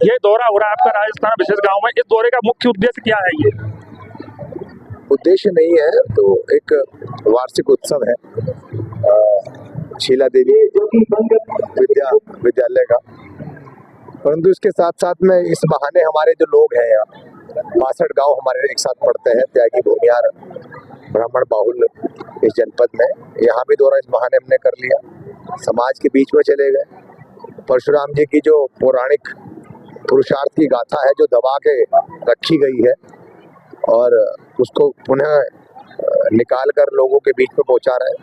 ये दौरा हो रहा है आपका राजस्थान विशेष गांव में, इस दौरे का मुख्य उद्देश्य क्या है? ये उद्देश्य नहीं है, तो एक वार्षिक उत्सव है शीला देवी विद्यालय का, परंतु इसके साथ साथ में इस बहाने हमारे जो लोग हैं यहाँ 62 गांव हमारे एक साथ पड़ते हैं, त्यागी भूमियार ब्राह्मण बाहुल इस जनपद में, यहाँ भी दौरा इस बहाने हमने कर लिया। समाज के बीच में चले गए। परशुराम जी की जो पौराणिक पुरुषार्थ की गाथा है जो दबा के रखी गई है, और उसको पुनः निकाल कर लोगों के बीच में पहुंचा रहे हैं।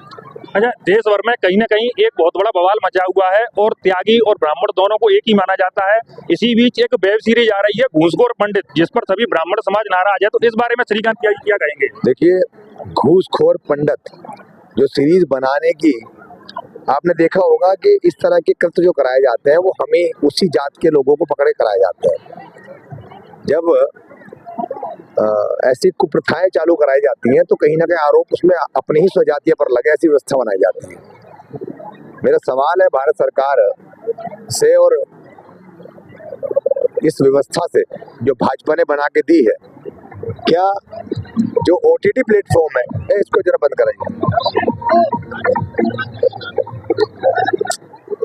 अच्छा, देश भर में कहीं ना कहीं एक बहुत बड़ा बवाल मचा हुआ है और त्यागी और ब्राह्मण दोनों को एक ही माना जाता है। इसी बीच एक वेब सीरीज आ रही है घूसखोर पंडित, जिस पर सभी ब्राह्मण समाज नाराज है, तो इस बारे में श्रीकांत क्या कहेंगे? देखिए, घूसखोर पंडित जो सीरीज बनाने की आपने देखा होगा कि इस तरह के कृत्य जो कराए जाते हैं वो हमें उसी जात के लोगों को पकड़े कराए जाते हैं। जब ऐसी कुप्रथाएं चालू कराई जाती हैं तो कहीं ना कहीं आरोप उसमें अपने ही स्वजातीय पर लगे, ऐसी व्यवस्था बनाई जाती है। मेरा सवाल है भारत सरकार से और इस व्यवस्था से जो भाजपा ने बना के दी है, क्या जो OTT प्लेटफॉर्म है इसको जरा बंद कराइए।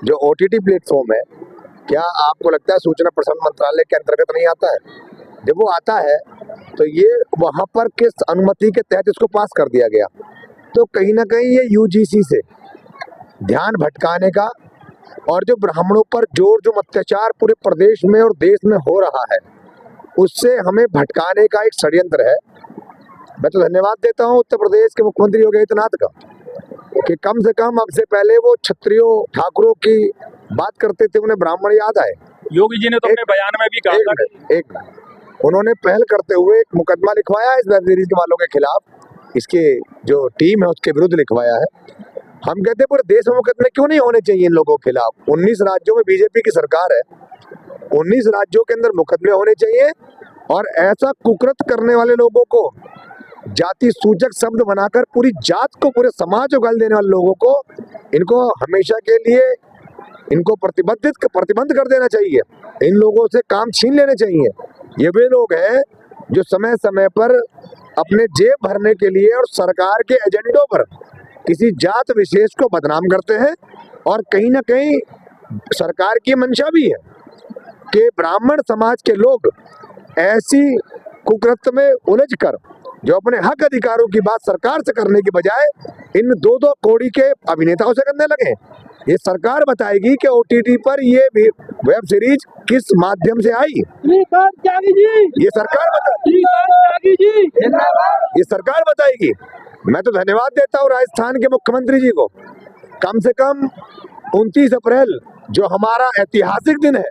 जो OTT प्लेटफॉर्म है, क्या आपको लगता है सूचना प्रसारण मंत्रालय के अंतर्गत नहीं आता है? जब वो आता है तो ये वहां पर किस अनुमति के तहत इसको पास कर दिया गया? तो कहीं ना कहीं ये UGC से ध्यान भटकाने का और जो ब्राह्मणों पर जो अत्याचार पूरे प्रदेश में और देश में हो रहा है उससे हमें भटकाने का एक षड्यंत्र है। मैं तो धन्यवाद देता हूँ उत्तर प्रदेश के मुख्यमंत्री योगी आदित्यनाथ का कि कम से कम अब से पहले वो क्षत्रियों ठाकुरों की बात करते थे, उन्हें ब्राह्मण याद आए। योगी जी ने तो अपने बयान में भी कहा था उन्होंने पहल करते हुए एक मुकदमा लिखवाया इस वेब सीरीज वालों के खिलाफ, इसके जो टीम है उसके विरुद्ध लिखवाया है। हम कहते हैं पूरे देश में मुकदमे क्यों नहीं होने चाहिए इन लोगों के खिलाफ? 19 राज्यों में बीजेपी की सरकार है, 19 राज्यों के अंदर मुकदमे होने चाहिए, और ऐसा कुकृत करने वाले लोगों को जाति सूचक शब्द बनाकर पूरी जात को, पूरे समाज को गाली देने वाले लोगों को, इनको हमेशा के लिए इनको प्रतिबंध कर देना चाहिए। इन लोगों से काम छीन लेने चाहिए। ये वे लोग हैं जो समय समय पर अपने जेब भरने के लिए और सरकार के एजेंडों पर किसी जात विशेष को बदनाम करते हैं, और कहीं ना कहीं सरकार की मंशा भी है कि ब्राह्मण समाज के लोग ऐसी कुकृत्य में उलझकर जो अपने हक अधिकारों की बात सरकार से करने की बजाय इन दो कौड़ी के अभिनेताओं से करने लगे। ये सरकार बताएगी कि OTT पर ये वेब सीरीज किस माध्यम से आई। ये सरकार बताएगी। मैं तो धन्यवाद देता हूँ राजस्थान के मुख्यमंत्री जी को, कम से कम 29 अप्रैल जो हमारा ऐतिहासिक दिन है,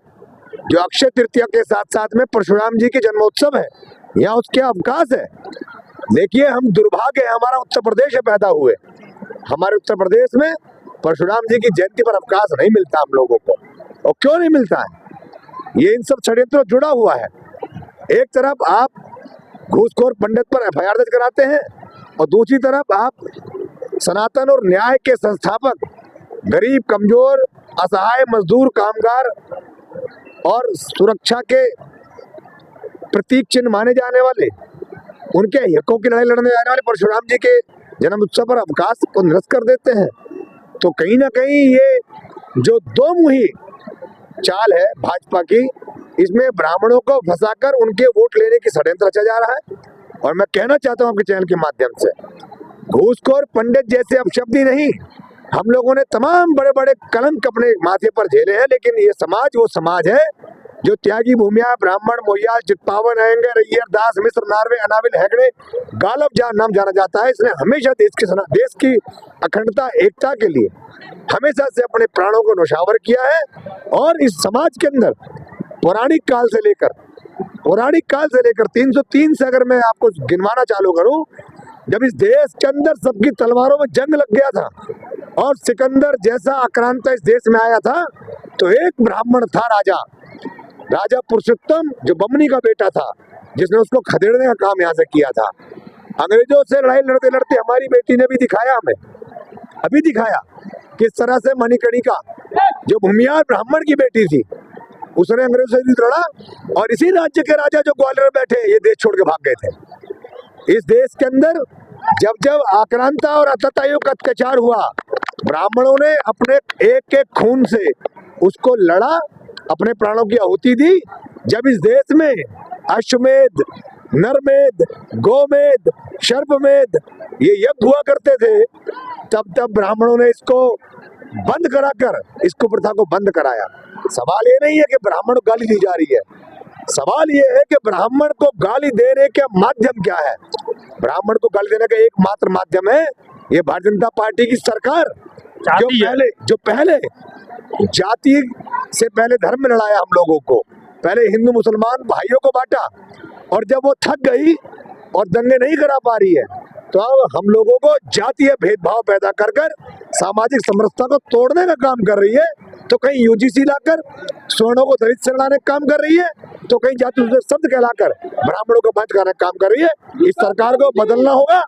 जो अक्षय तृतीया के साथ साथ में परशुराम जी के जन्मोत्सव है, यहाँ उसके अवकाश है। देखिए, हम दुर्भाग्य है हमारा उत्तर प्रदेश में पैदा हुए, हमारे उत्तर प्रदेश में परशुराम जी की जयंती पर अवकाश नहीं मिलता हम लोगों को। और क्यों नहीं मिलता है? ये इन सब षड्यंत्रों जुड़ा हुआ है। एक तरफ आप घूसखोर पंडित पर FIR दर्ज कराते हैं, और दूसरी तरफ आप सनातन और न्याय के संस्थापक, गरीब, कमजोर, असहाय, मजदूर, कामगार और सुरक्षा के प्रतीक चिन्ह माने जाने वाले, उनके हितों की लड़ाई लड़ने जाने वाले परशुराम जी के जन्म उत्सव पर अवकाश को निरस्त कर देते हैं। तो कहीं ना कहीं ये जो दो मुही चाल है भाजपा की, इसमें ब्राह्मणों को फंसाकर उनके वोट लेने की षड्यंत्र रचा जा रहा है। और मैं कहना चाहता हूं आपके चैनल के माध्यम से, घूसखोर पंडित जैसे अपशब्द ही नहीं, हम लोगों ने तमाम बड़े बड़े कलंक अपने माथे पर झेले हैं, लेकिन ये समाज वो समाज है जो त्यागी भूमिया, ब्राह्मण, मोहियाल, चित्पावन, अयंगर, रैयर, दास, मिश्र, नार्वे, अनाविल, हेगड़े, गालब नाम जाना जाता है। इसने हमेशा देश की अखंडता, एकता के लिए हमेशा से अपने प्राणों को न्यौछावर किया है। और इस समाज के अंदर पौराणिक काल से लेकर 303 से अगर मैं आपको गिनवाना चालू करूं, जब इस देश के अंदर सबकी तलवारों में जंग लग गया था और सिकंदर जैसा आक्रांता इस देश में आया था, तो एक ब्राह्मण था, राजा पुरुषोत्तम, जो बमनी का बेटा था, जिसने उसको खदेड़ने का काम यहाँ से किया था। अंग्रेजों से लड़ाई लड़ते लड़ते हमारी बेटी ने भी दिखाया, हमें अभी दिखाया किस तरह से मणिकर्णिका, जो भूमियार ब्राह्मण की बेटी थी, उसने अंग्रेजों से युद्ध लड़ा और इसी राज्य के राजा जो ग्वालियर में बैठे ये देश छोड़ के भाग गए थे। इस देश के अंदर जब जब आक्रांता और अत्याचारियों का अत्याचार हुआ, ब्राह्मणों ने अपने एक एक खून से उसको लड़ा, अपने प्राणों की आहुति दी। जब इस देश में अश्वमेध, नरमेध, गोमेध, सर्पमेध ये यज्ञ हुआ करते थे, तब ब्राह्मणों ने इसको बंद कराकर इसको प्रथा को बंद कराया। सवाल ये नहीं है कि ब्राह्मण को गाली दी जा रही है, सवाल ये है कि ब्राह्मण को गाली देने का माध्यम क्या है। ब्राह्मण को गाली देने का एकमात्र माध्यम है ये भारतीय जनता पार्टी की सरकार, जो पहले जाति से पहले धर्म में लड़ाया हम लोगों को, पहले हिंदू मुसलमान भाइयों को बांटा, और जब वो थक गई और दंगे नहीं करा पा रही है तो अब हम लोगों को जातीय भेदभाव पैदा कर सामाजिक समरसता को तोड़ने का काम कर रही है। तो कहीं यूजीसी लाकर स्वर्णों को दलित से लड़ाने का काम कर रही है, तो कहीं जाति शब्द कहलाकर ब्राह्मणों को बंद करने का काम कर रही है। इस सरकार को बदलना होगा,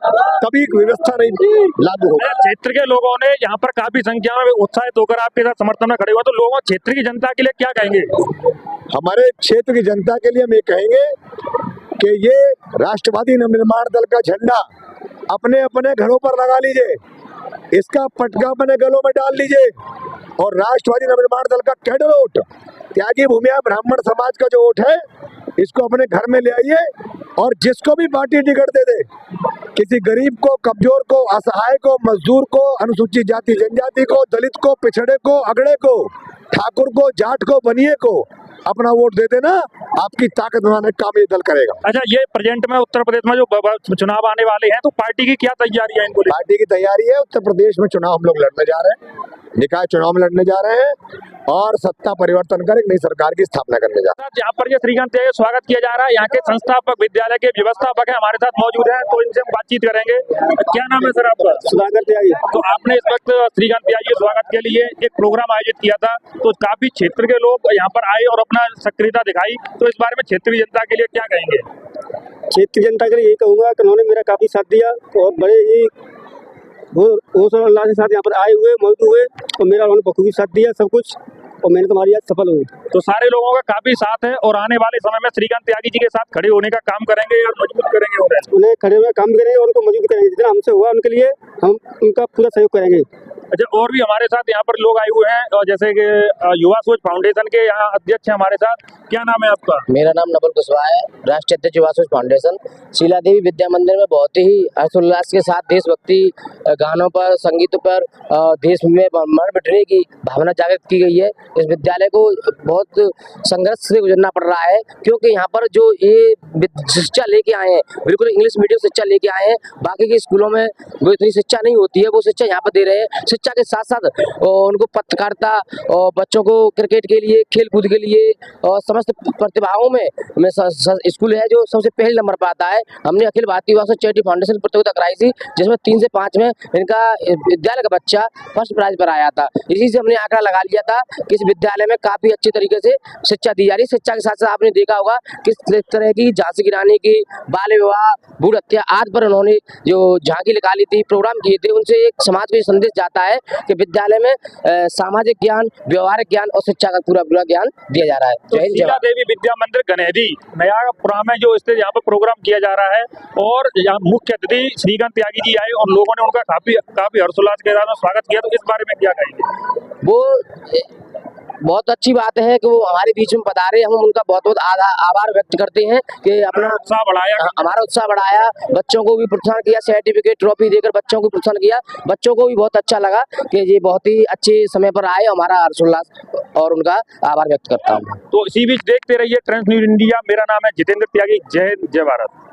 तभी व्यवस्था नहीं लागू होगा। क्षेत्र के लोगों ने यहाँ पर काफी संख्या में उत्साहित होकर आपके साथ समर्थन में खड़े हुए, तो लोगों क्षेत्र की जनता के लिए क्या कहेंगे? हमारे क्षेत्र की जनता के लिए हम ये कहेंगे कि ये राष्ट्रवादी नवनिर्माण दल का झंडा अपने अपने घरों पर लगा लीजिए, इसका पटका अपने गलों में डाल लीजिए, और राष्ट्रवादी नवनिर्माण दल का कैडर वोट, त्यागी भूमिया ब्राह्मण समाज का जो वोट है, इसको अपने घर में ले आइए। और जिसको भी पार्टी टिकट दे दे, किसी गरीब को, कमजोर को, असहाय को, मजदूर को, अनुसूचित जाति जनजाति को, दलित को, पिछड़े को, अगड़े को, ठाकुर को, जाट को, बनिए को अपना वोट दे देना, आपकी ताकत बनाने का काम ये दल करेगा। अच्छा, ये प्रेजेंट में उत्तर प्रदेश में जो चुनाव आने वाले हैं, तो पार्टी की क्या तैयारी है इनको? पार्टी की तैयारी है, उत्तर प्रदेश में चुनाव हम लोग लड़ने जा रहे हैं, निकाय चुनाव में लड़ने जा रहे हैं और सत्ता परिवर्तन कर एक नई सरकार की स्थापना करने जा रहे हैं। यहाँ पर ये श्रीकांत त्यागी स्वागत किया जा रहा है, यहाँ के संस्थापक विद्यालय के व्यवस्थापक है हमारे साथ मौजूद है, तो इनसे हम बातचीत करेंगे। क्या नाम है सर आपका? सुधाकर त्यागी। तो आपने इस वक्त श्रीकांत त्यागी स्वागत के लिए एक प्रोग्राम आयोजित किया था, तो काफी क्षेत्र के लोग यहाँ पर आए और अपना सक्रियता दिखाई, तो इस बारे में क्षेत्रीय जनता के लिए क्या कहेंगे? क्षेत्रीय जनता के लिए यही कहूँगा कि उन्होंने मेरा काफी साथ दिया और बड़े ही वो अल्लाह के साथ यहाँ पर आए हुए मौजूद हुए, और मेरा उन्होंने बखूबी साथ दिया सब कुछ, और मेहनत हमारी आज सफल हुई। तो सारे लोगों का काफी साथ है और आने वाले समय में श्रीकांत त्यागी जी के साथ खड़े होने का काम करेंगे या मजबूत करेंगे? उन्हें खड़े हुए काम करेंगे और उनको मजबूत करेंगे, जितना हमसे हुआ उनके लिए हम उनका पूरा सहयोग करेंगे। अच्छा, और भी हमारे साथ यहाँ पर लोग आए हुए हैं, और जैसे कि युवा सोच फाउंडेशन के यहाँ अध्यक्ष हैं हमारे साथ। क्या नाम है आपका? मेरा नाम नवल कुशवाहा है, राष्ट्रीय अध्यक्ष युवा सोच फाउंडेशन। शीला देवी विद्या मंदिर में बहुत ही हर्षोल्लास के साथ देशभक्ति गानों पर, संगीत पर, देश में मर मिटने की भावना जागृत की गई है। इस विद्यालय को बहुत संघर्ष से गुजरना पड़ रहा है, क्योंकि यहाँ पर जो ये शिक्षा लेके आए हैं, बिल्कुल इंग्लिश मीडियम शिक्षा लेके आए हैं। बाकी के स्कूलों में वो इतनी शिक्षा नहीं होती है, वो शिक्षा यहाँ पर दे रहे हैं। शिक्षा के साथ साथ उनको पत्रकारिता और बच्चों को क्रिकेट के लिए, खेल कूद के लिए और समस्त प्रतिभाओं में स्कूल है जो सबसे पहले नंबर पर आता है। हमने अखिल भारतीय युवा चैरिटी फाउंडेशन प्रतियोगिता कराई थी, जिसमें 3 से 5 में इनका विद्यालय का बच्चा फर्स्ट प्राइज पर आया था। इसी से हमने आंकड़ा लगा लिया था कि इस विद्यालय में काफी अच्छे तरीके से शिक्षा दी जा रही है। शिक्षा के साथ साथ आपने देखा होगा किस तरह की झांसी की रानी की बाल विवाह, भ्रूण हत्या आदि पर उन्होंने जो झांकी निकाली थी, प्रोग्राम किए थे, उनसे एक समाज को संदेश जाता है कि विद्यालय में सामाजिक ज्ञान, व्यवहारिक ज्ञान और शिक्षा का पूरा ज्ञान दिया जा रहा है। तो शीला देवी विद्या मंदिर गनेदी नयापुरा में जो स्थित यहाँ पर प्रोग्राम किया जा रहा है, और यहाँ मुख्य अतिथि श्रीकांत त्यागी जी आए और लोगों ने उनका काफी हर्षोल्लास के साथ स्वागत किया, तो इस बारे में क्या कहेंगे? वो बहुत अच्छी बात है कि वो हमारे बीच में पधारे, हम उनका बहुत बहुत आभार व्यक्त करते हैं कि अपना उत्साह बढ़ाया, हमारा उत्साह बढ़ाया, बच्चों को भी प्रोत्साहन किया, सर्टिफिकेट ट्रॉफी देकर बच्चों को प्रोत्साहन किया। बच्चों को भी बहुत अच्छा लगा कि ये बहुत ही अच्छे समय पर आए, हमारा हर्षोल्लास और उनका आभार व्यक्त करता हूँ। तो इसी बीच देखते रहिए ट्रांस न्यूज़ इंडिया। मेरा नाम है जितेंद्र त्यागी। जय हिंद, जय भारत।